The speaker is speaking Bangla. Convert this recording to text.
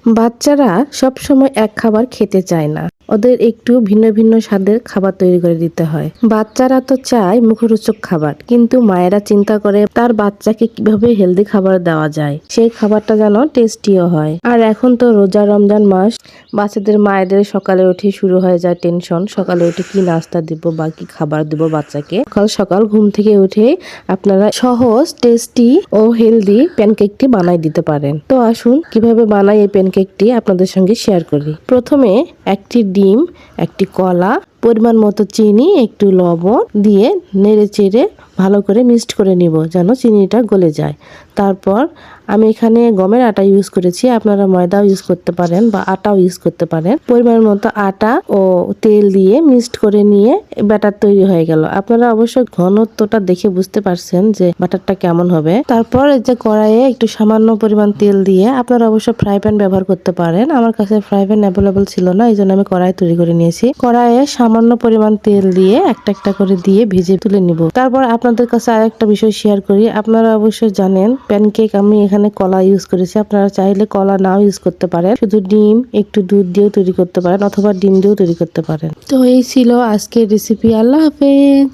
বাচ্চারা সব সময় এক খাবার খেতে চায় না, ওদের একটু ভিন্ন ভিন্ন স্বাদের খাবার তৈরি করে দিতে হয়। বাচ্চারা তো চায় মুখরোচক খাবার, কিন্তু মায়েরা চিন্তা করে তার বাচ্চাকে কিভাবে হেলদি খাবার দেওয়া যায়, সেই খাবারটা যেন টেস্টিও হয়। আর এখন তো রোজা রমজান মাস, বাচ্চাদের মায়েদের সকালে উঠে শুরু হয়ে যায় টেনশন, সকালে উঠে কি নাস্তা দিব বা কি খাবার দিব বাচ্চাকে। সকাল সকাল ঘুম থেকে উঠে আপনারা সহজ, টেস্টি ও হেলদি প্যানকেকটি বানাই দিতে পারেন। তো আসুন কিভাবে বানাই এই প্যানকেকটি আপনাদের সঙ্গে শেয়ার করি। প্রথমে একটি ডিম, একটি কলা, পরিমাণ মতো চিনি, একটু লবণ দিয়ে নেড়ে চেড়ে ভালো করে মিক্সড করে নিব যেন চিনিটা গলে যায়। তারপর আমি এখানে গমের আটা ইউজ করেছি, আপনারা ময়দাও ইউজ করতে পারেন বা আটাও ইউজ করতে পারেন। পরিমাণ মতো আটা ও তেল দিয়ে মিক্সড করে নিয়ে ব্যাটার তৈরি হয়ে গেল। আপনারা অবশ্যই ঘনত্বটা দেখে বুঝতে পারছেন যে ব্যাটারটা কেমন হবে। তারপর এই যে কড়াইয়ে একটু সামান্য পরিমাণ তেল দিয়ে, আপনারা অবশ্য ফ্রাই প্যান ব্যবহার করতে পারেন। আমার কাছে ফ্রাই প্যান অ্যাভেলেবল ছিল না, এই জন্য আমি কড়াই তৈরি করে নিয়েছি। কড়াইয়ে সামান্য পরিমাণ তেল দিয়ে একটা একটা করে দিয়ে ভেজে তুলে নিব। তারপর আপনাদের কাছে আরেকটা বিষয় শেয়ার করি। আপনারা অবশ্যই জানেন প্যানকেক আমি এখানে কলা ইউজ করেছি, আপনারা চাইলে কলা নাও ইউজ করতে পারেন, শুধু ডিম একটু দুধ দিয়েও তৈরি করতে পারেন অথবা ডিম দিয়েও তৈরি করতে পারেন। তো এই ছিল আজকের রেসিপি। আল্লাহ হাফেজ।